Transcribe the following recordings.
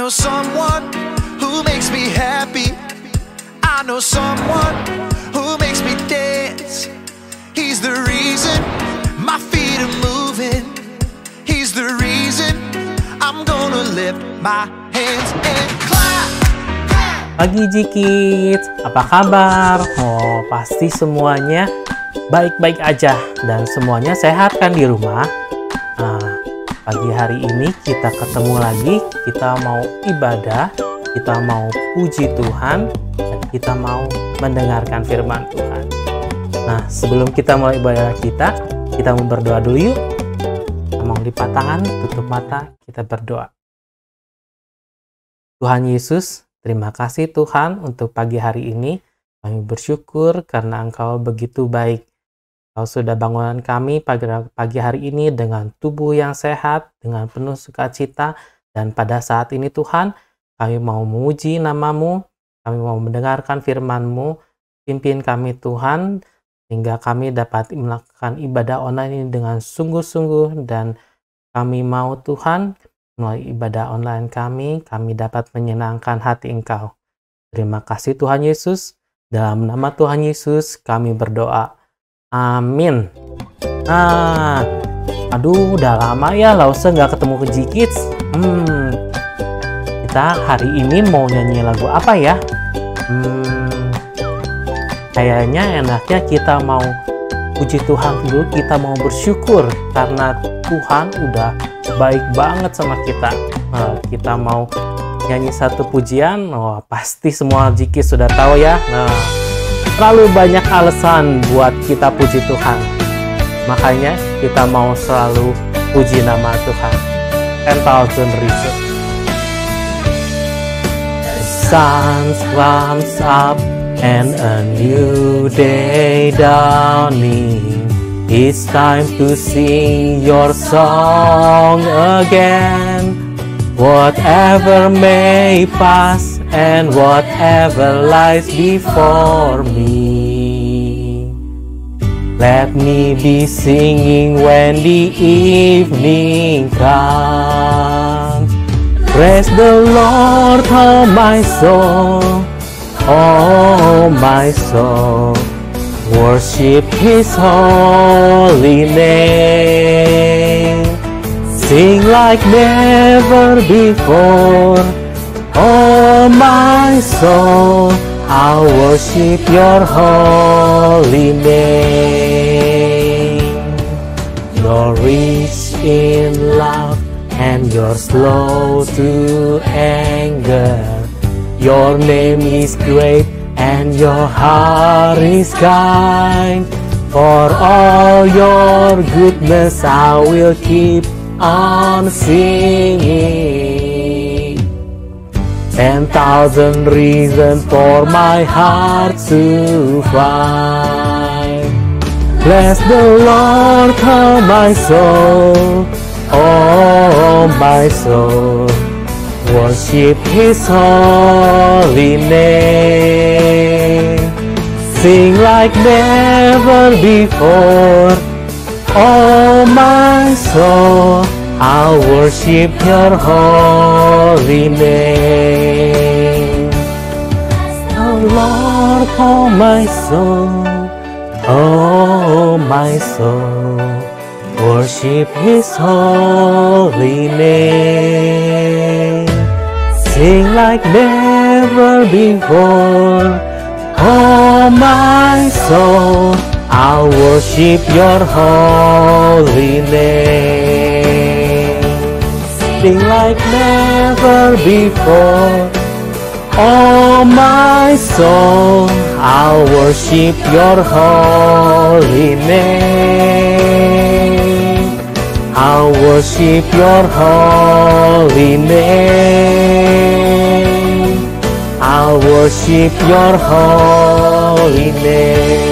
know someone who makes me happy. I know someone who makes me dance. He's the reason my feet are moving. He's the reason I'm gonna lift my hands and clap. Pagi G-Kids, apa kabar? Oh, pasti semuanya baik-baik aja dan semuanya sehat kan di rumah? Nah, pagi hari ini kita ketemu lagi, kita mau ibadah, kita mau puji Tuhan, dan kita mau mendengarkan firman Tuhan. Nah, sebelum kita mulai ibadah kita mau berdoa dulu yuk. Kita mau lipat tangan, tutup mata, kita berdoa. Tuhan Yesus, terima kasih Tuhan untuk pagi hari ini. Kami bersyukur karena Engkau begitu baik. Kau sudah bangunkan kami pagi hari ini dengan tubuh yang sehat, dengan penuh sukacita. Dan pada saat ini Tuhan, kami mau memuji nama-Mu, kami mau mendengarkan firman-Mu. Pimpin kami Tuhan, sehingga kami dapat melakukan ibadah online ini dengan sungguh-sungguh. Dan kami mau Tuhan, melalui ibadah online kami dapat menyenangkan hati Engkau. Terima kasih Tuhan Yesus. Dalam nama Tuhan Yesus kami berdoa. Amin. Nah, aduh udah lama ya Lause nggak ketemu ke G-Kids. Kita hari ini mau nyanyi lagu apa ya? Kayaknya enaknya kita mau puji Tuhan dulu, kita mau bersyukur karena Tuhan udah baik banget sama kita. Kita mau nyanyi satu pujian, pasti semua G-Kids sudah tahu ya. Terlalu banyak alasan buat kita puji Tuhan. Makanya kita mau selalu puji nama Tuhan. 10,000 reasons. The sun comes up and a new day dawning. It's time to sing your song again. Whatever may pass and whatever lies before me, let me be singing when the evening comes. Praise the Lord, oh my soul, oh my soul. Worship His holy name. Sing like never before. Oh my soul, I'll worship your holy name. You're rich in love and you're slow to anger. Your name is great and your heart is kind. For all your goodness I will keep on singing. 10,000 reasons for my heart to find. Bless the Lord, oh my soul, oh my soul. Worship His holy name. Sing like never before. Oh my soul, I'll worship your holy name. Oh Lord, oh my soul, oh my soul. Worship His holy name. Sing like never before. Oh my soul, I'll worship your holy name. Sing like never before. Oh my soul, I'll worship your holy name. I'll worship your holy name. I'll worship your holy name.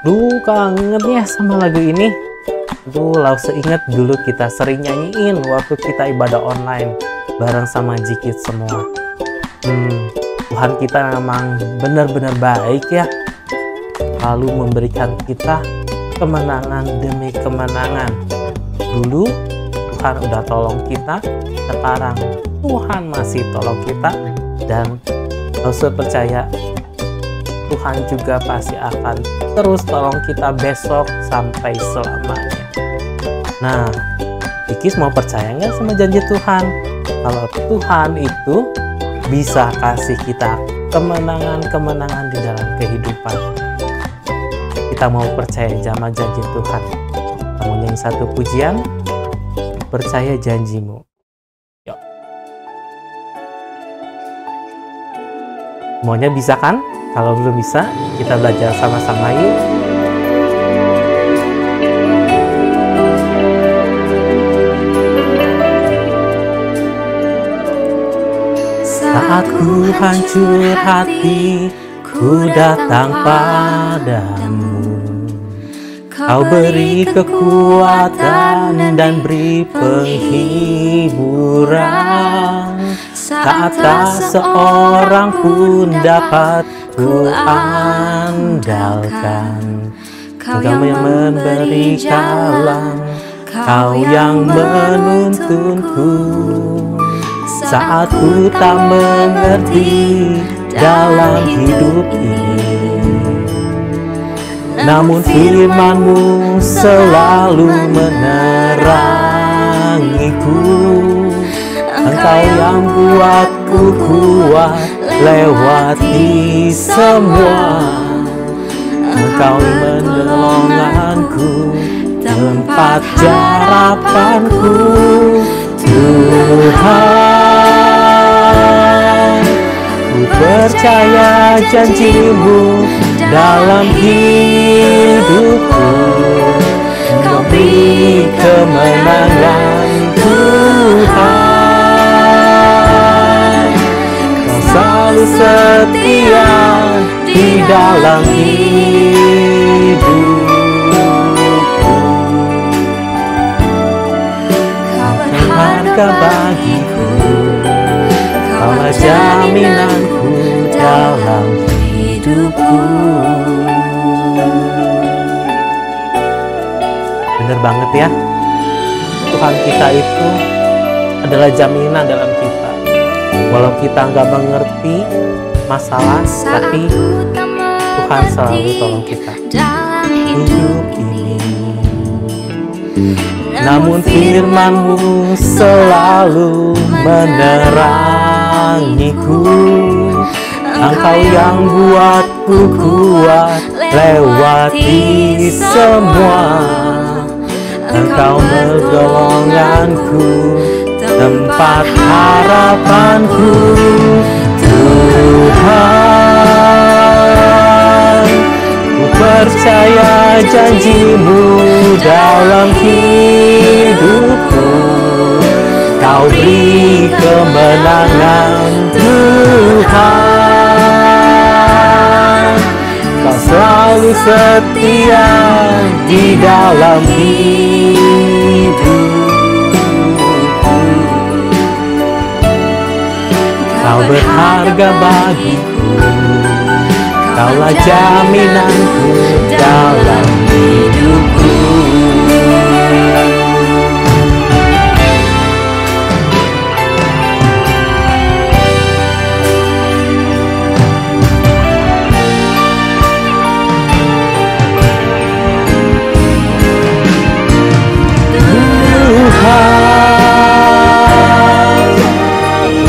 Duh, kangen ya sama lagu ini. Lause inget dulu kita sering nyanyiin waktu kita ibadah online bareng sama G-Kids semua. Tuhan kita memang benar-benar baik ya, lalu memberikan kita kemenangan demi kemenangan. Dulu Tuhan udah tolong kita, sekarang Tuhan masih tolong kita, dan harus percaya Tuhan juga pasti akan terus tolong kita besok sampai selamanya. Nah, Ikis mau percaya nggak sama janji Tuhan? Kalau Tuhan itu bisa kasih kita kemenangan-kemenangan di dalam kehidupan. Kita mau percaya sama janji Tuhan. Kamu nyanyi satu pujian, percaya janjimu. Yuk. Semuanya bisa kan? Kalau belum bisa, kita belajar sama-sama yuk. Saat ku hancur hati, ku datang padamu. Kau beri kekuatan dan beri penghiburan. Saat tak seorang pun dapat ku andalkan, Kau yang memberi jalan, Kau yang menuntunku. Saat ku tak mengerti dalam hidup ini, namun firman-Mu selalu menerangiku. Engkau yang buatku kuat lewati semua. Engkau menolonganku, tempat harapanku. Tuhan, ku percaya janji-Mu dalam hidupku. Kau beri kemenangan, Tuhan. Kau selalu setia di dalam hidupku. Bagiku, Kaulah jaminanku dalam hidupku. Bener banget ya, Tuhan kita itu adalah jaminan dalam kita. Walau kita nggak mengerti masalah, tapi Tuhan selalu tolong kita hidup ini. Namun firman-Mu selalu menerangiku. Engkau yang buatku kuat lewati semua. Engkau pertolonganku, tempat harapanku. Tuhan, ku percaya janji-Mu dalam hidupku. Kau beri kemenangan, Tuhan. Kau selalu setia di dalam hidupku. Kau berharga bagiku. Kaulah jaminanku dalam hidupku.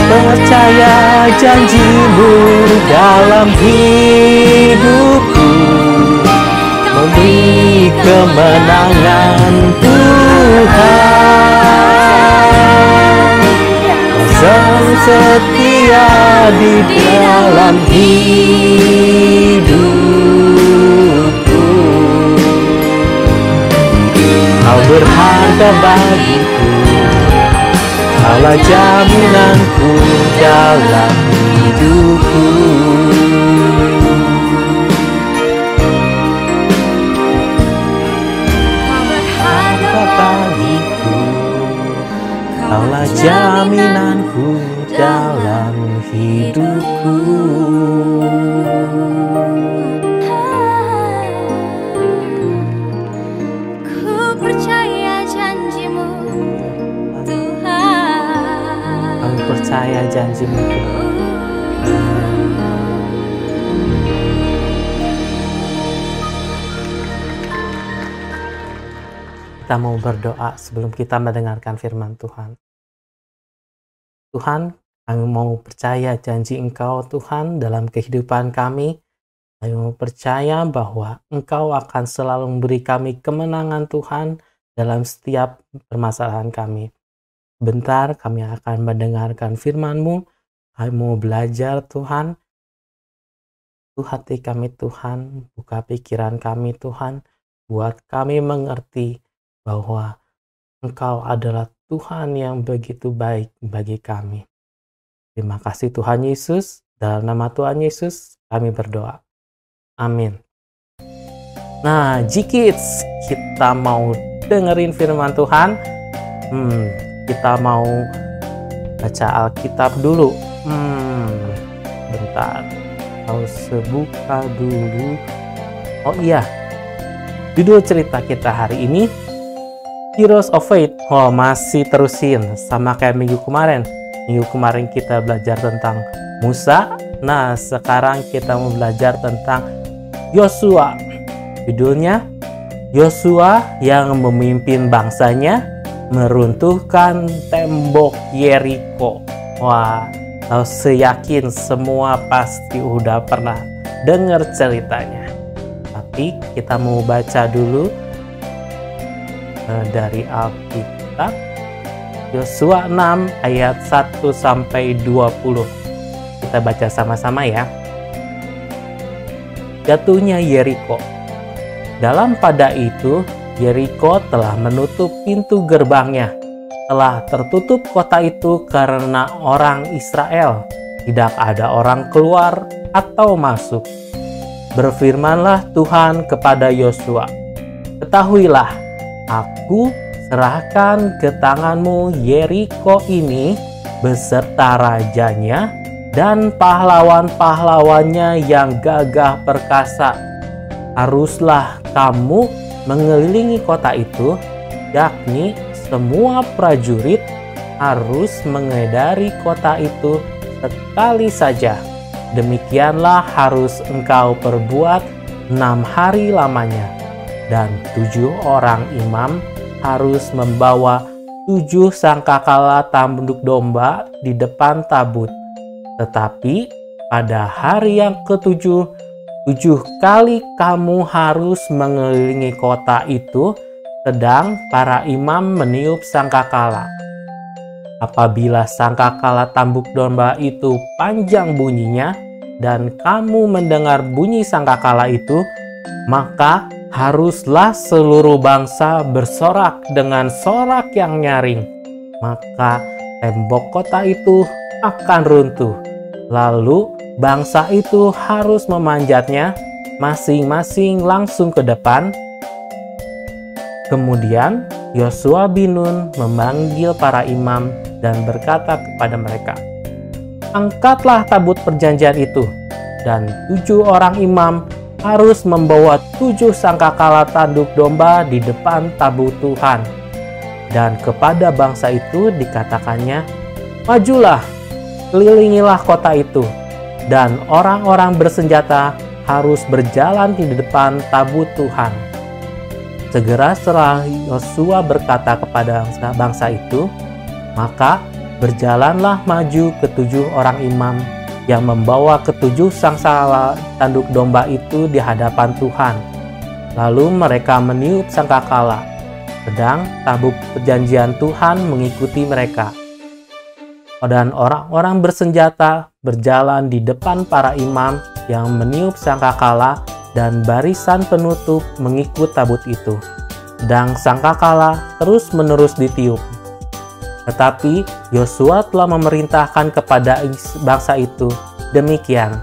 Percaya janji-Mu dalam hidupku. Memberi kemenangan, Tuhan. Kau selalu setia di dalam hidupku. Kau berharga bagiku. Kaulah jaminanku dalam hidupku. Berharga bagiku. Kaulah jaminanku dalam hidupku. percaya janji-Mu Tuhan. Kita mau berdoa sebelum kita mendengarkan firman Tuhan. Tuhan, kami mau percaya janji Engkau Tuhan dalam kehidupan kami. Kami mau percaya bahwa Engkau akan selalu memberi kami kemenangan Tuhan dalam setiap permasalahan kami. Bentar kami akan mendengarkan firman-Mu. Kami mau belajar Tuhan. Buka hati kami Tuhan, buka pikiran kami Tuhan, buat kami mengerti bahwa Engkau adalah Tuhan yang begitu baik bagi kami. Terima kasih Tuhan Yesus, dalam nama Tuhan Yesus kami berdoa. Amin. Nah, G-Kids, kita mau dengerin firman Tuhan. Kita mau baca Alkitab dulu. Bentar, harus buka dulu. Oh iya, judul cerita kita hari ini Heroes of Faith. Oh, masih terusin sama kayak minggu kemarin. Minggu kemarin kita belajar tentang Musa. Nah, sekarang kita mau belajar tentang Yosua. Judulnya Yosua yang memimpin bangsanya meruntuhkan tembok Yeriko. Wah, saya yakin semua pasti udah pernah dengar ceritanya. Tapi kita mau baca dulu dari Alkitab, Yosua 6 ayat 1 sampai 20. Kita baca sama-sama ya. Jatuhnya Yeriko. Dalam pada itu, Yeriko telah menutup pintu gerbangnya. Telah tertutup kota itu karena orang Israel. Tidak ada orang keluar atau masuk. Berfirmanlah Tuhan kepada Yosua, ketahuilah, Aku serahkan ke tanganmu Yeriko ini beserta rajanya dan pahlawan-pahlawannya yang gagah perkasa. Haruslah kamu mengelilingi kota itu, yakni semua prajurit harus mengedari kota itu sekali saja. Demikianlah harus engkau perbuat 6 hari lamanya. Dan 7 orang imam harus membawa 7 sangkakala tanduk domba di depan tabut. Tetapi pada hari yang ke-7, 7 kali kamu harus mengelilingi kota itu, sedang para imam meniup sangkakala. Apabila sangkakala tambuk domba itu panjang bunyinya, dan kamu mendengar bunyi sangkakala itu, maka haruslah seluruh bangsa bersorak dengan sorak yang nyaring. Maka tembok kota itu akan runtuh. Lalu bangsa itu harus memanjatnya masing-masing langsung ke depan. Kemudian Yosua bin Nun memanggil para imam dan berkata kepada mereka, angkatlah tabut perjanjian itu, dan 7 orang imam harus membawa 7 sangkakala tanduk domba di depan tabut Tuhan. Dan kepada bangsa itu dikatakannya, majulah, kelilingilah kota itu, dan orang-orang bersenjata harus berjalan di depan tabut Tuhan. Segera setelah Yosua berkata kepada bangsa itu, maka berjalanlah maju ke-7 orang imam yang membawa ke-7 sangkakala tanduk domba itu di hadapan Tuhan. Lalu mereka meniup sangkakala, sedang tabut perjanjian Tuhan mengikuti mereka. Dan orang-orang bersenjata berjalan di depan para imam yang meniup sangkakala, dan barisan penutup mengikut tabut itu. Sedang sangkakala terus-menerus ditiup. Tetapi Yosua telah memerintahkan kepada bangsa itu, demikian,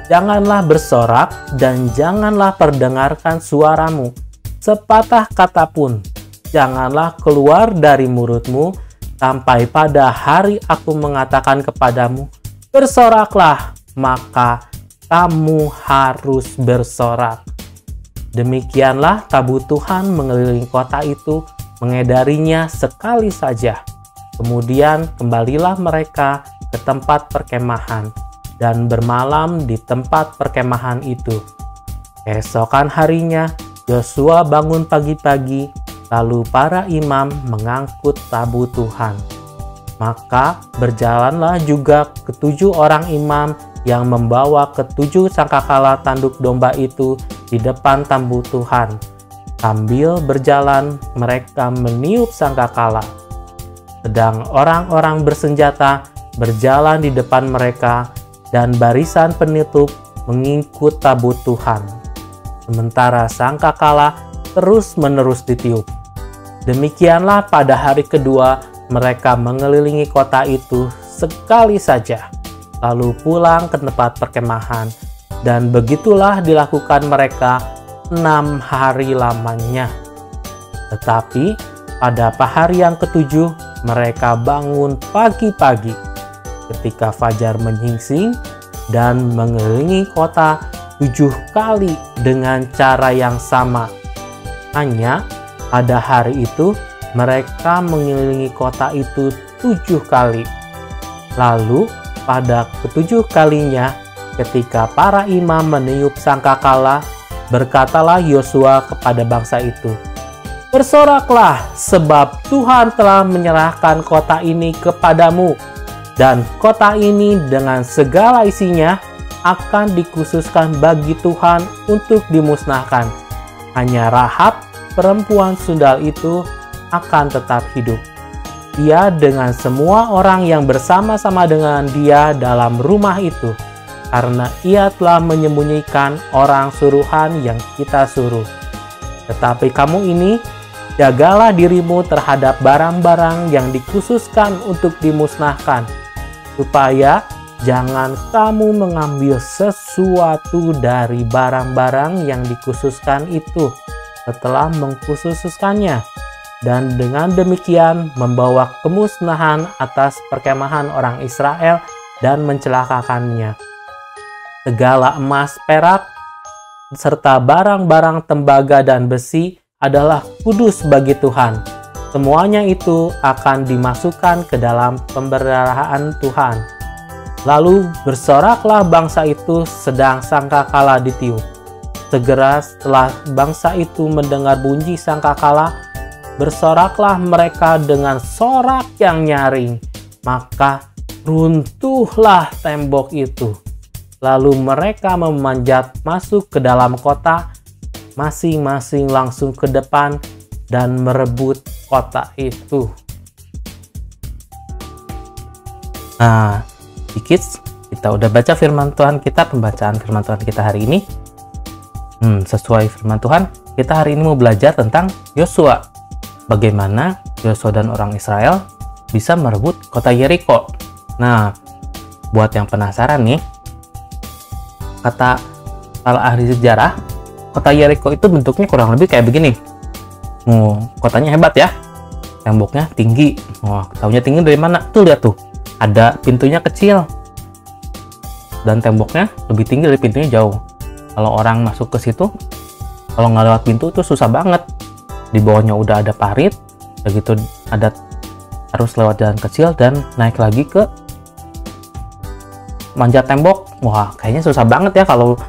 janganlah bersorak dan janganlah perdengarkan suaramu, sepatah kata pun janganlah keluar dari mulutmu, sampai pada hari aku mengatakan kepadamu, bersoraklah, maka kamu harus bersorak. Demikianlah tabut Tuhan mengelilingi kota itu, mengedarinya sekali saja. Kemudian kembalilah mereka ke tempat perkemahan dan bermalam di tempat perkemahan itu. Keesokan harinya, Yosua bangun pagi-pagi, lalu para imam mengangkut tabut Tuhan. Maka berjalanlah juga ketujuh orang imam yang membawa ketujuh sangkakala tanduk domba itu di depan tabut Tuhan. Sambil berjalan, mereka meniup sangkakala. Sedang orang-orang bersenjata berjalan di depan mereka dan barisan penutup mengikut tabut Tuhan. Sementara sangkakala terus-menerus ditiup. Demikianlah pada hari kedua mereka mengelilingi kota itu sekali saja, lalu pulang ke tempat perkemahan, dan begitulah dilakukan mereka 6 hari lamanya. Tetapi pada hari yang ketujuh mereka bangun pagi-pagi ketika fajar menyingsing dan mengelilingi kota 7 kali dengan cara yang sama. Hanya pada hari itu mereka mengelilingi kota itu 7 kali. Lalu pada ketujuh kalinya ketika para imam meniup sangkakala, berkatalah Yosua kepada bangsa itu, "Bersoraklah, sebab Tuhan telah menyerahkan kota ini kepadamu, dan kota ini dengan segala isinya akan dikhususkan bagi Tuhan untuk dimusnahkan. Hanya Rahab, perempuan sundal itu, akan tetap hidup. Ia dengan semua orang yang bersama-sama dengan dia dalam rumah itu, karena ia telah menyembunyikan orang suruhan yang kita suruh. Tetapi kamu ini, jagalah dirimu terhadap barang-barang yang dikhususkan untuk dimusnahkan, supaya jangan kamu mengambil sesuatu dari barang-barang yang dikhususkan itu setelah mengkhususkannya, dan dengan demikian membawa kemusnahan atas perkemahan orang Israel dan mencelakakannya. Segala emas, perak, serta barang-barang tembaga dan besi adalah kudus bagi Tuhan. Semuanya itu akan dimasukkan ke dalam pemberitaan Tuhan." Lalu bersoraklah bangsa itu sedang sangkakala ditiup. Segera setelah bangsa itu mendengar bunyi sangkakala, bersoraklah mereka dengan sorak yang nyaring. Maka runtuhlah tembok itu. Lalu mereka memanjat masuk ke dalam kota, masing-masing langsung ke depan dan merebut kota itu. Nah, sedikit kita udah baca firman Tuhan kita, pembacaan firman Tuhan kita hari ini. Sesuai firman Tuhan, kita hari ini mau belajar tentang Yosua. Bagaimana Yosua dan orang Israel bisa merebut kota Yeriko. Nah, buat yang penasaran nih, kata para ahli sejarah, kota Yeriko itu bentuknya kurang lebih kayak begini. Kotanya hebat ya, temboknya tinggi. Taunya tinggi dari mana? Tuh lihat tuh, ada pintunya kecil dan temboknya lebih tinggi dari pintunya jauh. Kalau orang masuk ke situ, kalau nggak lewat pintu itu susah banget. Di bawahnya udah ada parit, begitu ada harus lewat jalan kecil dan naik lagi ke manjat tembok. Wah, kayaknya susah banget ya kalau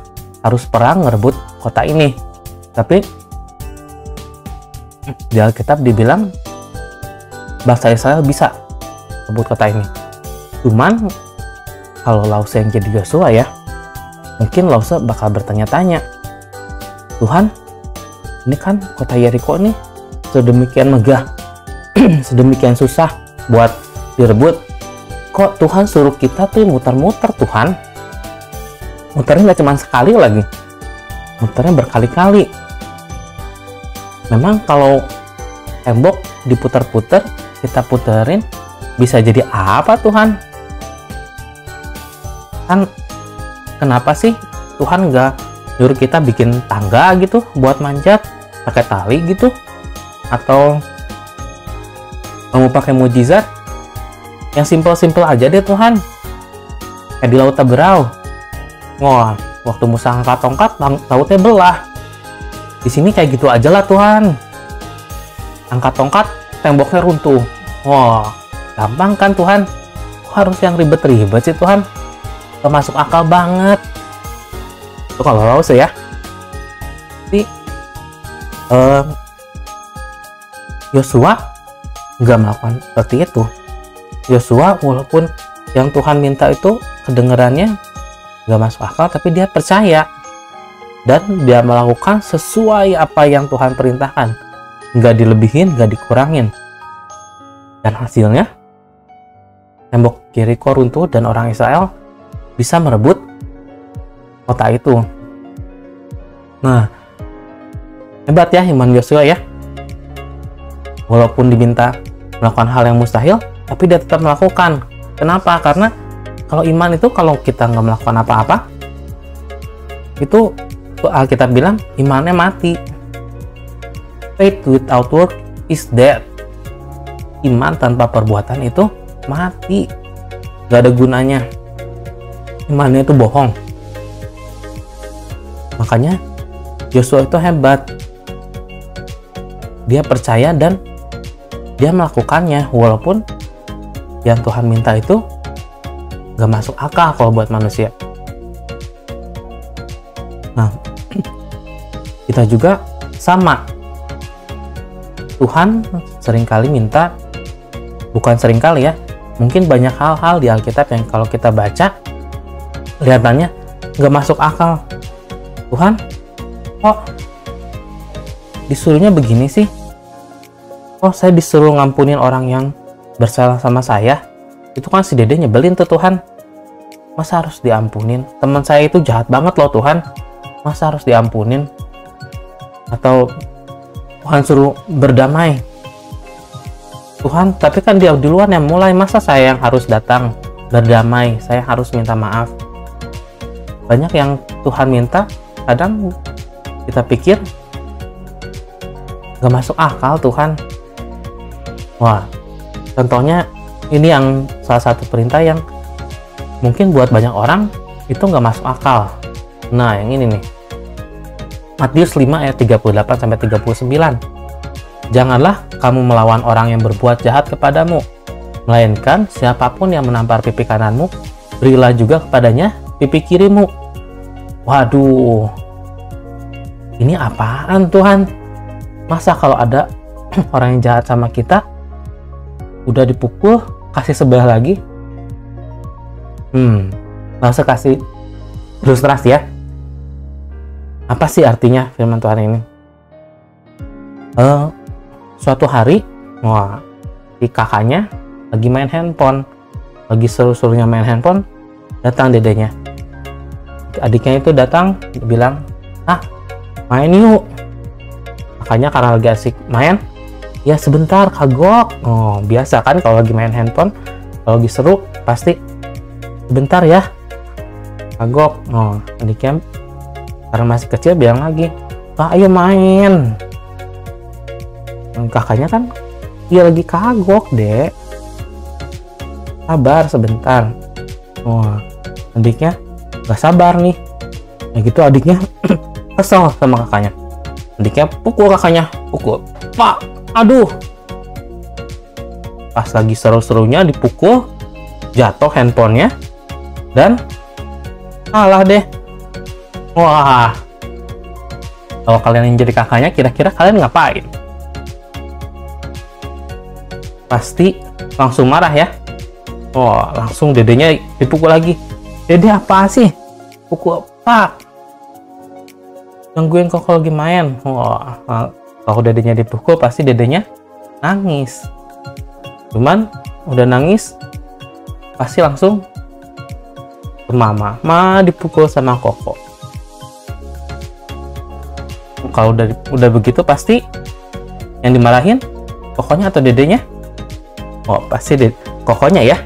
harus perang ngerebut kota ini. Tapi di Alkitab dibilang bangsa Israel bisa rebut kota ini. Cuman kalau Lause yang jadi Yosua ya, mungkin Lause bakal bertanya-tanya, Tuhan, ini kan kota Yeriko nih sedemikian megah, sedemikian susah buat direbut. Kok Tuhan suruh kita tuh muter-muter Tuhan? Muternya nggak cuma sekali lagi, muternya berkali-kali. Memang kalau tembok diputer-puter, kita puterin, bisa jadi apa Tuhan? Kan kenapa sih Tuhan nggak nyuruh kita bikin tangga gitu buat manjat pakai tali gitu, atau kamu pakai mujizat yang simpel-simpel aja deh Tuhan, kayak di Laut Taberau. Wah, waktu Musa angkat tongkat, lautnya belah. Di sini kayak gitu aja lah Tuhan, angkat tongkat, temboknya runtuh. Wah, gampang kan Tuhan? Kok harus yang ribet-ribet sih Tuhan? Gak masuk akal banget. Itu kalau Mose ya. Tapi Yosua nggak melakukan seperti itu. Yosua walaupun yang Tuhan minta itu kedengarannya nggak masuk akal, tapi dia percaya dan dia melakukan sesuai apa yang Tuhan perintahkan, nggak dilebihin, nggak dikurangin. Dan hasilnya tembok Yeriko runtuh dan orang Israel bisa merebut kota itu. Nah, hebat ya iman Yosua ya. Walaupun diminta melakukan hal yang mustahil, tapi dia tetap melakukan. Kenapa? Karena kalau iman itu, kalau kita nggak melakukan apa-apa, itu Alkitab bilang imannya mati. Faith without work is dead. Iman tanpa perbuatan itu mati, nggak ada gunanya. Imannya itu bohong. Makanya Yosua itu hebat. Dia percaya dan dia melakukannya, walaupun yang Tuhan minta itu gak masuk akal kalau buat manusia. Nah, kita juga sama. Tuhan seringkali minta, bukan seringkali ya, mungkin banyak hal-hal di Alkitab yang kalau kita baca, kelihatannya gak masuk akal. Tuhan, kok disuruhnya begini sih? Oh, saya disuruh ngampunin orang yang bersalah sama saya. Itu kan si Dede nyebelin tuh Tuhan. Masa harus diampunin? Teman saya itu jahat banget loh Tuhan. Masa harus diampunin? Atau Tuhan suruh berdamai. Tuhan, tapi kan dia duluan yang mulai. Masa saya yang harus datang berdamai? Saya harus minta maaf. Banyak yang Tuhan minta, kadang kita pikir gak masuk akal Tuhan. Wah, contohnya ini yang salah satu perintah yang mungkin buat banyak orang itu nggak masuk akal. Nah, yang ini nih. Matius 5 ayat 38-39. Janganlah kamu melawan orang yang berbuat jahat kepadamu, melainkan siapapun yang menampar pipi kananmu, berilah juga kepadanya pipi kirimu. Waduh, ini apaan Tuhan? Masa kalau ada orang yang jahat sama kita, udah dipukul, kasih sebelah lagi? Nggak usah kasih ilustrasi ya. Apa sih artinya firman Tuhan ini? Suatu hari, si kakaknya lagi main handphone, lagi seru-serunya main handphone, datang dedenya. Adiknya itu datang, bilang, main yuk. Kakaknya karena lagi asik main, ya sebentar kagok. Oh, biasa kan kalau lagi main handphone, kalau lagi seru pasti sebentar ya kagok. Oh, adiknya karena masih kecil bilang lagi, Pak ayo main. Kakaknya kan dia lagi kagok dek, sabar sebentar. Oh, adiknya gak sabar nih. Nah gitu adiknya kesel sama kakaknya. Adiknya pukul kakaknya, pukul. Pak, aduh. Pas lagi seru-serunya dipukul, jatuh handphonenya, dan kalah deh. Wah. Kalau kalian yang jadi kakaknya, kira-kira kalian ngapain? Pasti langsung marah ya. Wah, langsung dedenya dipukul lagi. Dede apa sih? Pukul Pak. Gangguin kok kalau lagi main. Wah, kalau dedenya dipukul pasti dedenya nangis. Cuman udah nangis pasti langsung ke mama. Ma dipukul sama koko. Kalau udah begitu pasti yang dimarahin kokonya atau dedenya? Oh, pasti kokonya ya.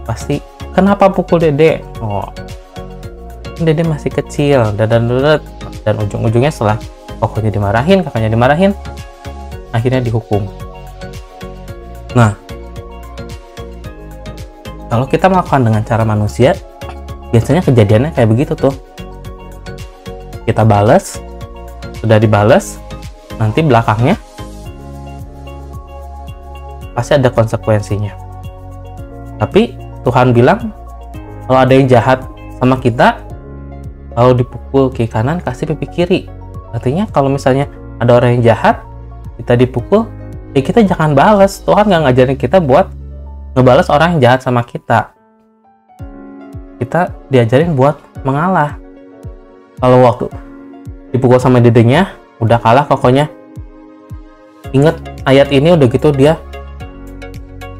Pasti kenapa pukul dede? Oh, dede masih kecil. Dan ujung-ujungnya setelah kokonya dimarahin, kakaknya dimarahin, akhirnya dihukum. Nah, kalau kita melakukan dengan cara manusia, biasanya kejadiannya kayak begitu tuh. Kita balas, sudah dibales, nanti belakangnya pasti ada konsekuensinya. Tapi Tuhan bilang, kalau ada yang jahat sama kita, kalau dipukul kiri kanan, kasih pipi kiri. Artinya kalau misalnya ada orang yang jahat, kita dipukul, ya kita jangan balas. Tuhan nggak ngajarin kita buat ngebalas orang yang jahat sama kita. Kita diajarin buat mengalah. Kalau waktu dipukul sama dedenya, udah kalah pokoknya. Ingat ayat ini, udah gitu dia,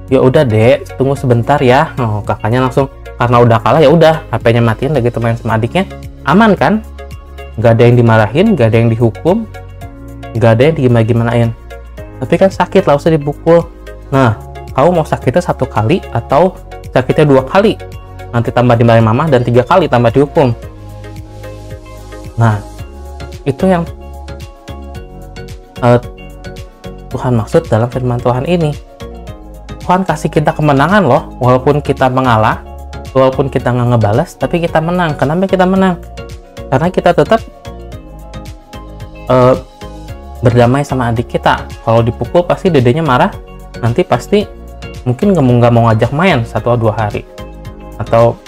ya udah dek, tunggu sebentar ya. Oh, kakaknya langsung, karena udah kalah ya udah, HP-nya matiin, lagi gitu main sama adiknya, aman kan? Gak ada yang dimarahin, gak ada yang dihukum, gak ada yang digimana-gimanain. Tapi kan sakit lah, usah dipukul. Nah, kamu mau sakitnya 1 kali atau sakitnya 2 kali? Nanti tambah dimarahin mama, dan 3 kali tambah dihukum. Nah, itu yang Tuhan maksud dalam firman Tuhan ini. Tuhan kasih kita kemenangan loh, walaupun kita mengalah, walaupun kita nggak ngebalas, tapi kita menang. Kenapa kita menang? Karena kita tetap berdamai sama adik kita. Kalau dipukul pasti dedenya marah, nanti pasti mungkin nggak mau ngajak main 1 atau 2 hari. Atau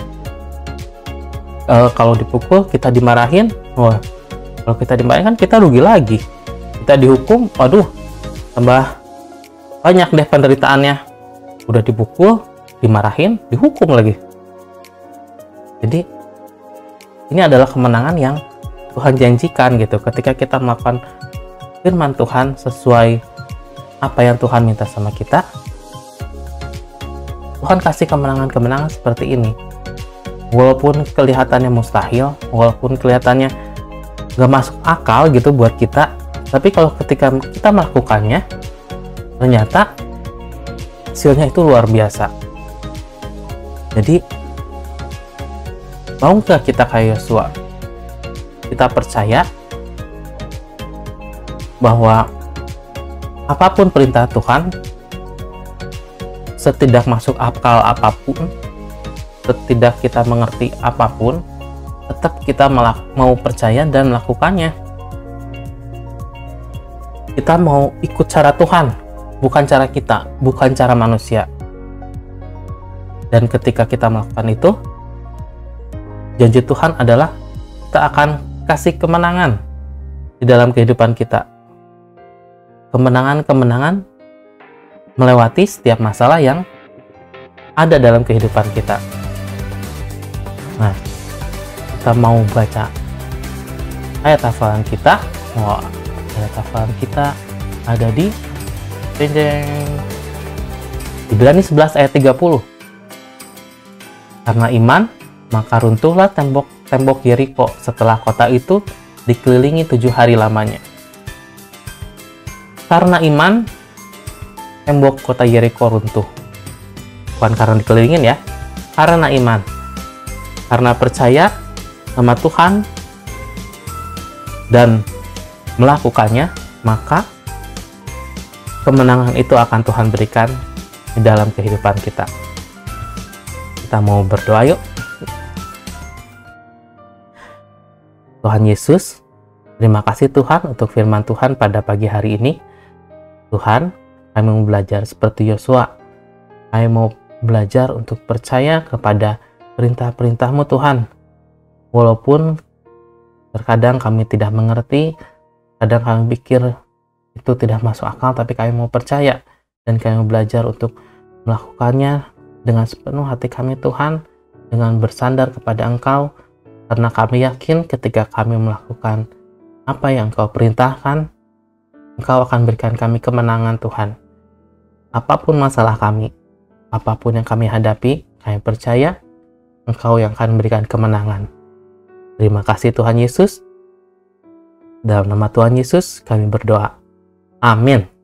kalau dipukul kita dimarahin, wah, kalau kita dimarahin kan kita rugi lagi. Kita dihukum, waduh, tambah banyak deh penderitaannya. Udah dipukul, dimarahin, dihukum lagi. Jadi ini adalah kemenangan yang Tuhan janjikan gitu. Ketika kita melakukan firman Tuhan sesuai apa yang Tuhan minta sama kita, Tuhan kasih kemenangan-kemenangan seperti ini. Walaupun kelihatannya mustahil, walaupun kelihatannya gak masuk akal gitu buat kita, tapi kalau ketika kita melakukannya, ternyata hasilnya itu luar biasa. Jadi mau nggak kita kayak Yosua? Kita percaya bahwa apapun perintah Tuhan, setidak masuk akal apapun, setidak kita mengerti apapun, tetap kita mau percaya dan melakukannya. Kita mau ikut cara Tuhan, bukan cara kita, bukan cara manusia. Dan ketika kita melakukan itu, janji Tuhan adalah kita akan kasih kemenangan di dalam kehidupan kita. Kemenangan-kemenangan melewati setiap masalah yang ada dalam kehidupan kita. Nah, kita mau baca ayat hafalan kita. Ayat hafalan kita ada di Ibrani 11 ayat 30. Karena iman, maka runtuhlah tembok Yeriko setelah kota itu dikelilingi 7 hari lamanya. Karena iman, tembok kota Yeriko runtuh. Bukan karena dikelilingin ya, karena iman. Karena percaya sama Tuhan dan melakukannya, maka kemenangan itu akan Tuhan berikan di dalam kehidupan kita. Kita mau berdoa yuk. Tuhan Yesus, terima kasih Tuhan untuk firman Tuhan pada pagi hari ini. Tuhan, kami mau belajar seperti Yosua. Kami mau belajar untuk percaya kepada perintah-perintah-Mu Tuhan. Walaupun terkadang kami tidak mengerti, kadang kami pikir itu tidak masuk akal, tapi kami mau percaya dan kami mau belajar untuk melakukannya dengan sepenuh hati kami Tuhan, dengan bersandar kepada Engkau, karena kami yakin ketika kami melakukan apa yang Engkau perintahkan, Engkau akan berikan kami kemenangan Tuhan. Apapun masalah kami, apapun yang kami hadapi, kami percaya Engkau yang akan memberikan kemenangan. Terima kasih Tuhan Yesus. Dalam nama Tuhan Yesus kami berdoa. Amin.